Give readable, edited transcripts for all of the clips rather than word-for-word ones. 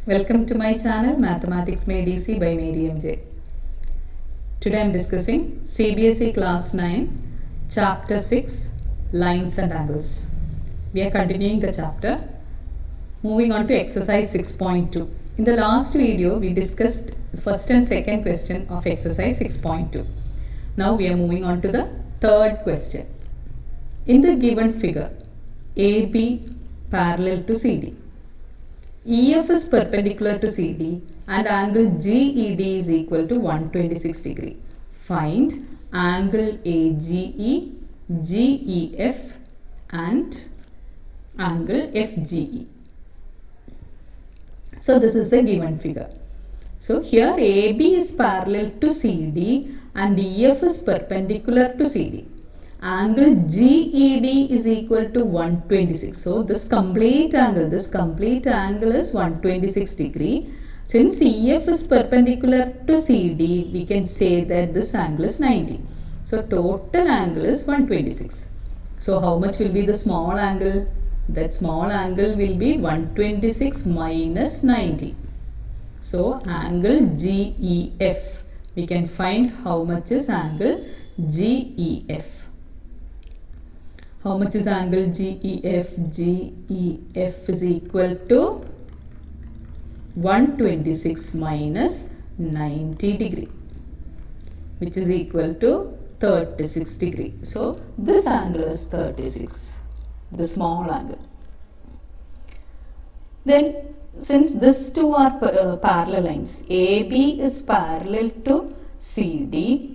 Welcome to my channel Mathematics Made Easy by Mary MJ. Today I am discussing CBSE Class 9 Chapter 6 Lines and Angles. We are continuing the chapter. Moving on to exercise 6.2. In the last video we discussed first and second question of exercise 6.2. Now we are moving on to the third question. In the given figure, AB parallel to CD. EF is perpendicular to CD and angle GED is equal to 126 degree. Find angle AGE, GEF and angle FGE. So this is the given figure. So here AB is parallel to CD and EF is perpendicular to CD. Angle GED is equal to 126. So this complete angle is 126 degree. Since EF is perpendicular to CD, we can say that this angle is 90. So total angle is 126. So how much will be the small angle? That small angle will be 126 minus 90. So angle GEF. We can find how much is angle GEF. How much is angle GEF? GEF is equal to 126 minus 90 degree, which is equal to 36 degree. So this angle is 36, the small angle. Then since these two are parallel lines, AB is parallel to CD,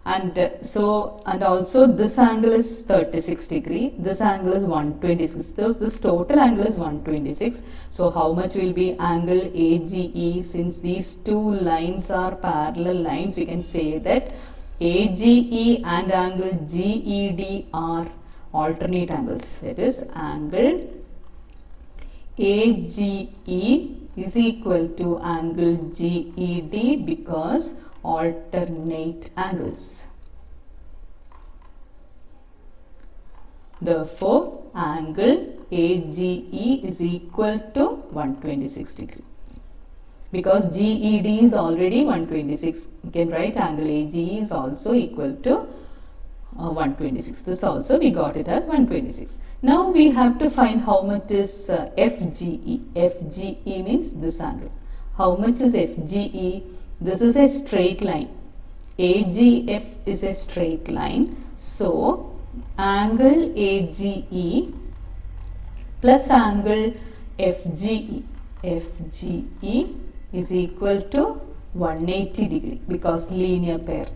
and also this angle is 36 degree, this angle is 126, so this total angle is 126. So how much will be angle AGE? Since these two lines are parallel lines, we can say that AGE and angle GED are alternate angles. That is, angle AGE is equal to angle GED because alternate angles. Therefore, angle AGE is equal to 126 degree. Because GED is already 126, you can write angle AGE is also equal to 126. This also we got it as 126. Now we have to find how much is FGE. FGE means this angle. How much is FGE? This is a straight line. AGF is a straight line. So, angle AGE plus angle FGE. FGE is equal to 180 degree because linear pair.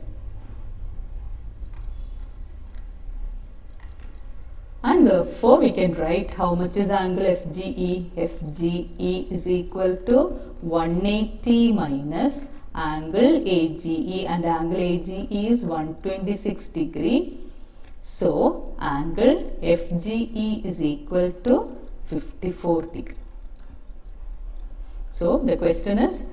And therefore, we can write how much is angle FGE. FGE is equal to 180 minus angle AGE, and angle AGE is 126 degree. So, angle FGE is equal to 54 degree. So, the question is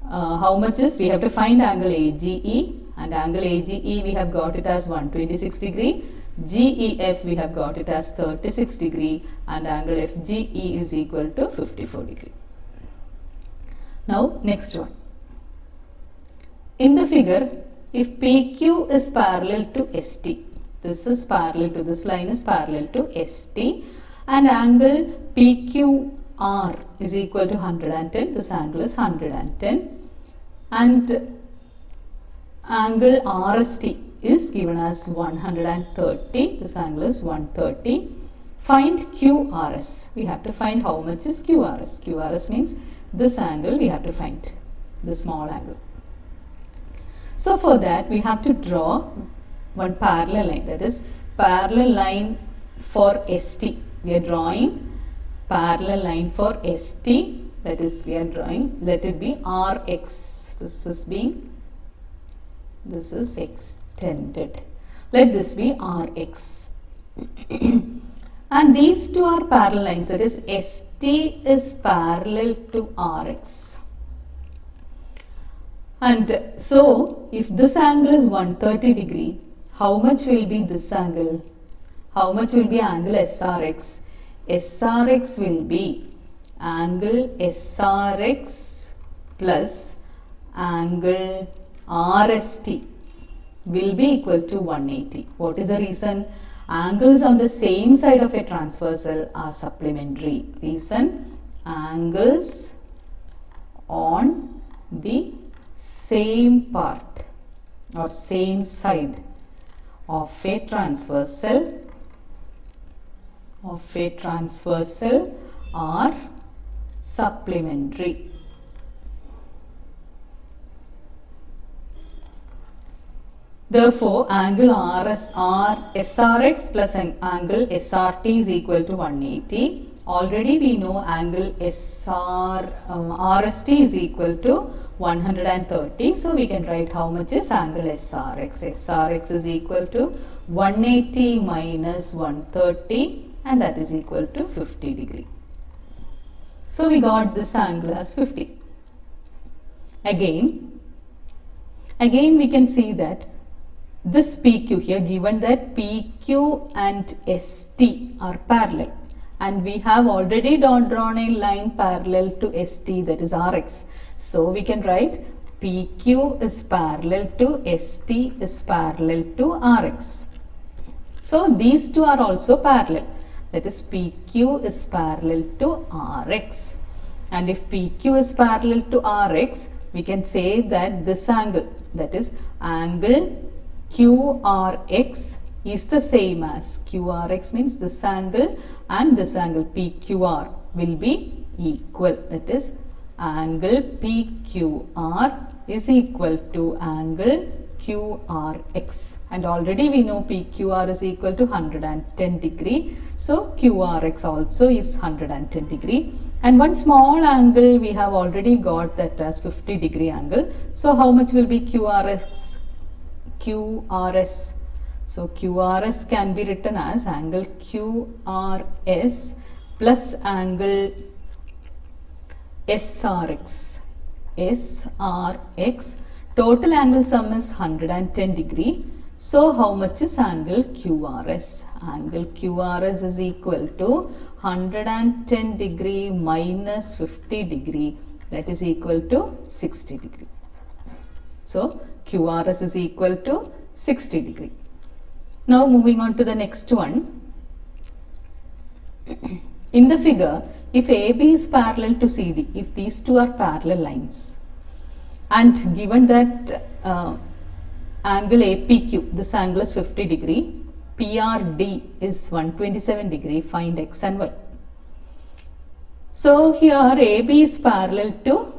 how much is, we have to find angle AGE, and angle AGE we have got it as 126 degree. GEF we have got it as 36 degree and angle FGE is equal to 54 degree. Now next one. In the figure, if PQ is parallel to ST, this is parallel to, this line is parallel to ST, and angle PQR is equal to 110, this angle is 110, and angle RST is given as 130, this angle is 130. Find QRS. We have to find how much is QRS. QRS means this angle we have to find, the small angle. So for that we have to draw one parallel line, that is parallel line for ST. We are drawing parallel line for ST, that is we are drawing, let it be RX. This is extended. Let this be RX. And these two are parallel lines, that is ST is parallel to RX. And so, if this angle is 130 degree, how much will be this angle? How much will be angle SRX? SRX will be angle SRX plus angle RST will be equal to 180. What is the reason? Angles on the same side of a transversal are supplementary. Reason, angles on the same part or same side of a transversal are supplementary. Therefore, angle SRX plus angle SRT is equal to 180. Already we know angle RST is equal to 130. So we can write how much is angle SRX. SRX is equal to 180 minus 130, and that is equal to 50 degree. So we got this angle as 50. Again we can see that this PQ here, given that PQ and ST are parallel, and we have already drawn a line parallel to ST, that is RX. So we can write PQ is parallel to ST is parallel to RX. So these two are also parallel, that is PQ is parallel to RX. And if PQ is parallel to RX, we can say that this angle, that is angle QRX, is the same as QRX, means this angle and this angle PQR will be equal, that is angle PQR is equal to angle QRX, and already we know PQR is equal to 110 degree, so QRX also is 110 degree, and one small angle we have already got, that as 50 degree angle. So how much will be QRS? So QRS can be written as angle QRS plus angle SRX. Total angle sum is 110 degree. So how much is angle QRS? Angle QRS is equal to 110 degree minus 50 degree, that is equal to 60 degree. So QRS is equal to 60 degree. Now moving on to the next one. In the figure, if AB is parallel to CD, if these two are parallel lines, and given that angle APQ, this angle is 50 degree, PRD is 127 degree, find X and Y. So here AB is parallel to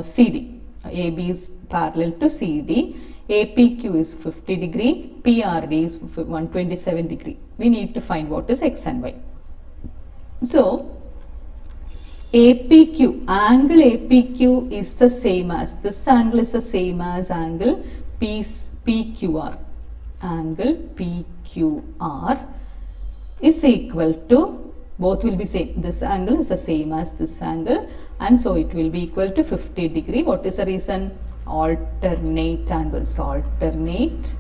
CD. AB is parallel to CD, APQ is 50 degree, PRD is 127 degree. We need to find what is X and Y. So APQ, angle APQ is the same as, this angle is the same as angle PQR. Angle PQR is equal to, both will be same, this angle is the same as this angle, and so it will be equal to 50 degree. What is the reason? Alternate angles, alternate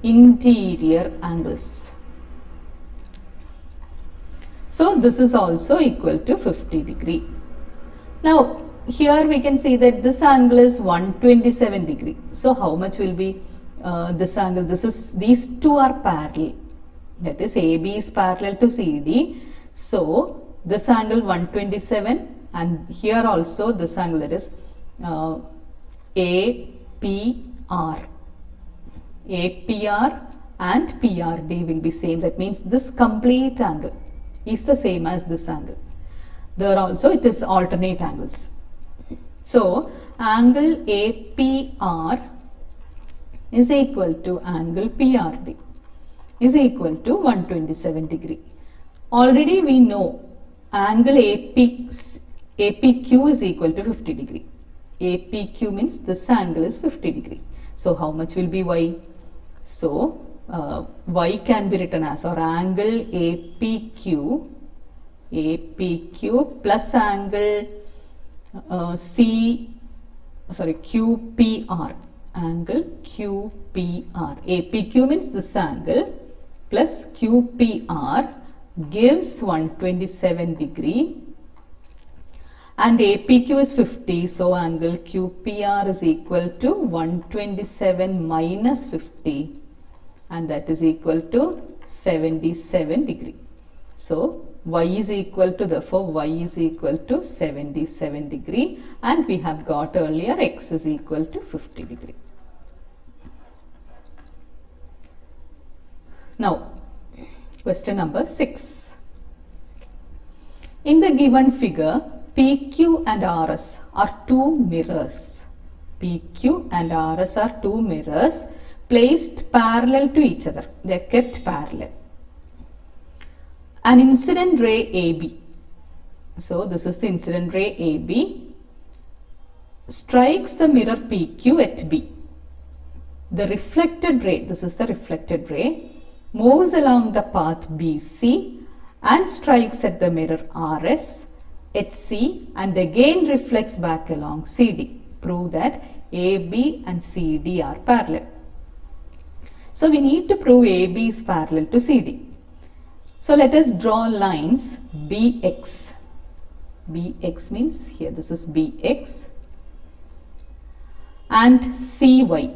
interior angles. So this is also equal to 50 degree. Now here we can see that this angle is 127 degree. So how much will be this angle? These two are parallel, that is AB is parallel to CD. So this angle 127, and here also this angle, that is APR and PRD will be same. That means this complete angle is the same as this angle. There also it is alternate angles. So angle APR is equal to angle PRD is equal to 127 degree. Already we know angle APQ is equal to 50 degree. APQ means this angle is 50 degree. So how much will be Y? So Y can be written as, or angle APQ plus angle QPR, angle QPR. APQ means this angle plus QPR gives 127 degree, and APQ is 50, so angle QPR is equal to 127 minus 50, and that is equal to 77 degree. So y is equal to, therefore y is equal to 77 degree, and we have got earlier x is equal to 50 degree. Now question number 6. In the given figure, PQ and RS are two mirrors. PQ and RS are two mirrors placed parallel to each other. They are kept parallel. An incident ray AB, so this is the incident ray AB, strikes the mirror PQ at B. The reflected ray, this is the reflected ray, moves along the path BC and strikes at the mirror RS at C and again reflects back along CD. Prove that AB and CD are parallel. So we need to prove AB is parallel to CD. So let us draw lines BX. BX means here this is BX and CY.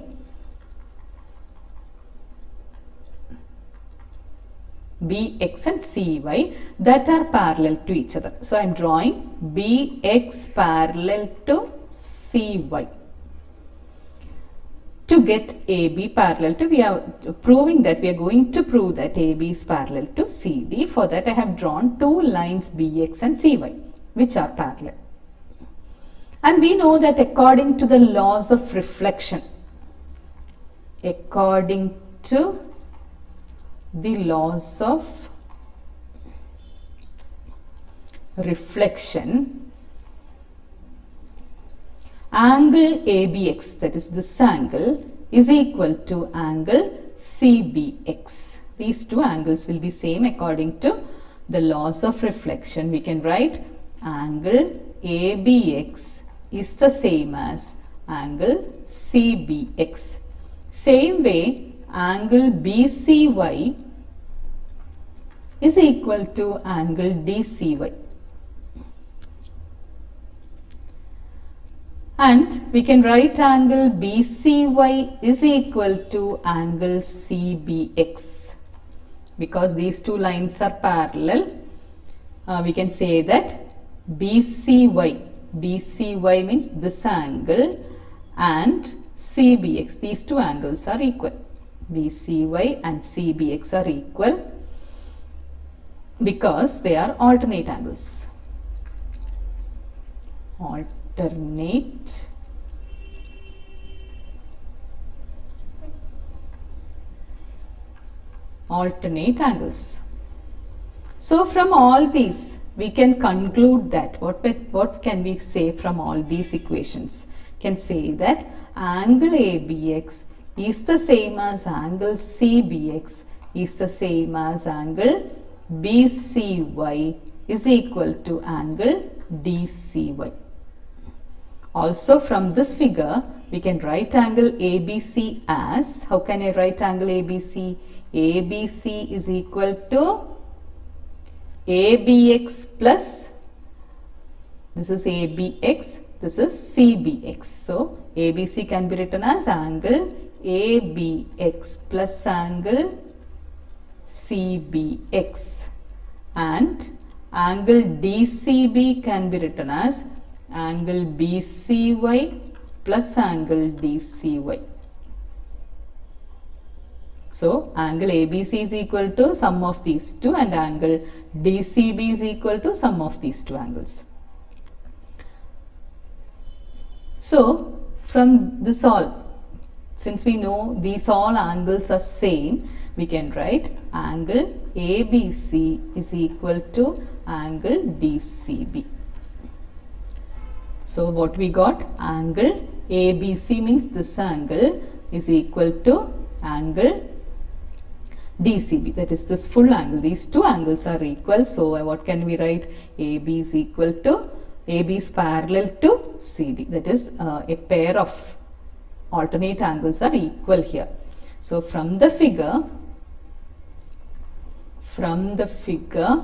BX and CY that are parallel to each other. So I am drawing BX parallel to CY. To get AB parallel to, we are proving that we are going to prove that AB is parallel to CD. For that I have drawn two lines BX and CY which are parallel. And we know that according to the laws of reflection, according to the laws of reflection, angle ABX, that is this angle, is equal to angle CBX. These two angles will be same according to the laws of reflection. We can write angle ABX is the same as angle CBX. Same way, angle BCY is equal to angle DCY. And we can write angle BCY is equal to angle CBX. Because these two lines are parallel, we can say that BCY means this angle and CBX, these two angles are equal. BCY and CBX are equal because they are alternate angles. Alternate angles. So from all these we can conclude that what can we say from all these equations? Can say that angle ABX is the same as angle CBX is the same as angle BCY is equal to angle DCY. Also from this figure we can write angle ABC as, how can I write angle ABC? ABC is equal to ABX plus, this is ABX, this is CBX. So ABC can be written as angle ABX plus angle CBX, and angle DCB can be written as angle BCY plus angle DCY. So angle ABC is equal to sum of these two and angle DCB is equal to sum of these two angles. So from this all, since we know these all angles are same, we can write angle ABC is equal to angle DCB. So what we got? Angle ABC means this angle is equal to angle DCB, that is this full angle. These two angles are equal. So what can we write? AB is equal to, AB is parallel to CD, that is a pair of alternate angles are equal here. So from the figure From the figure,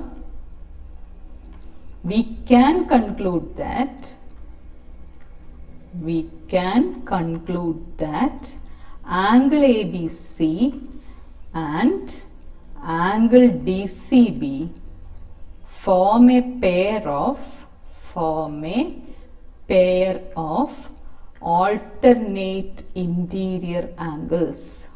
we can conclude that angle ABC and angle DCB form a pair of alternate interior angles.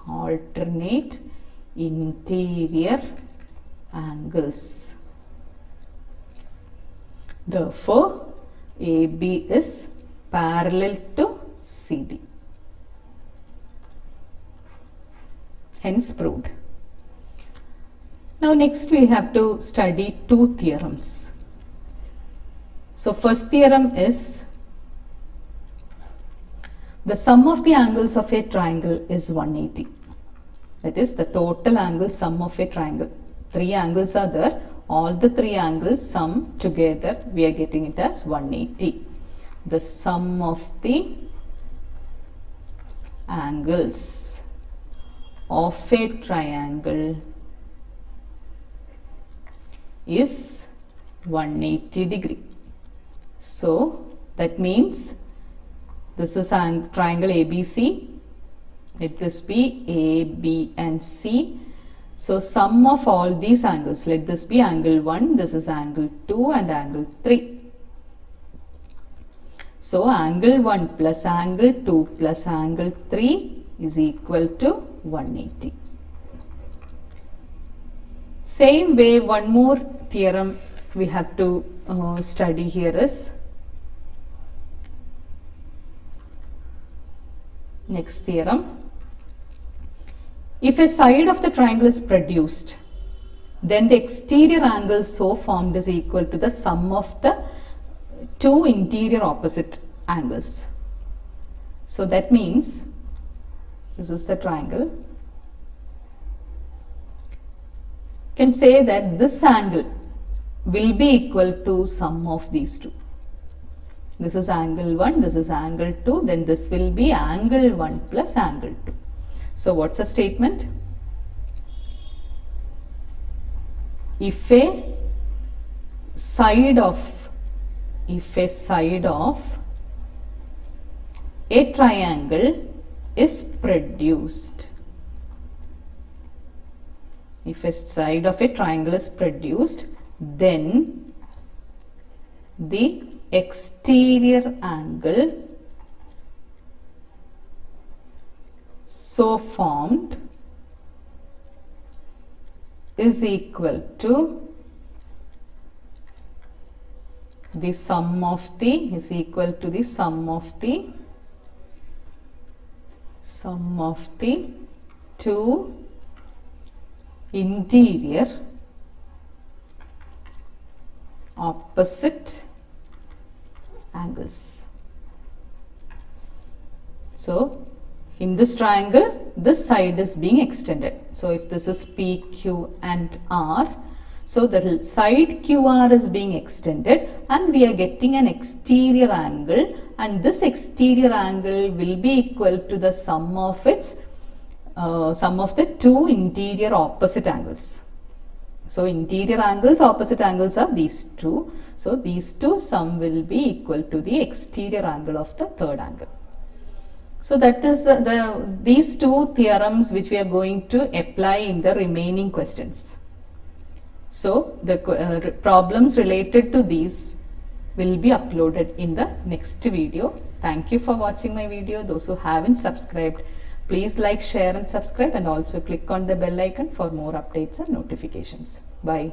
Therefore, AB is parallel to CD. Hence proved. Now next we have to study two theorems. So first theorem is the sum of the angles of a triangle is 180. That is the total angle sum of a triangle. Three angles are there. All the three angles sum together, we are getting it as 180. The sum of the angles of a triangle is 180 degree. So that means this is triangle ABC. Let this be A, B and C. So sum of all these angles, let this be angle 1, this is angle 2 and angle 3. So angle 1 plus angle 2 plus angle 3 is equal to 180. Same way, one more theorem we have to study here is next theorem. If a side of the triangle is produced, then the exterior angle so formed is equal to the sum of the two interior opposite angles. So that means this is the triangle. You can say that this angle will be equal to sum of these two. This is angle 1, this is angle 2, then this will be angle 1 plus angle 2. So what's the statement? If a side of a triangle is produced, then the exterior angle so formed is equal to the sum of the two interior opposite angles. So in this triangle, this side is being extended. So if this is P, Q and R, so the side QR is being extended and we are getting an exterior angle, and this exterior angle will be equal to the sum of the two interior opposite angles. So interior angles, opposite angles are these two. So these two sum will be equal to the exterior angle of the third angle. So that is these two theorems which we are going to apply in the remaining questions. So the problems related to these will be uploaded in the next video. Thank you for watching my video. Those who haven't subscribed, please like, share and subscribe, and also click on the bell icon for more updates and notifications. Bye.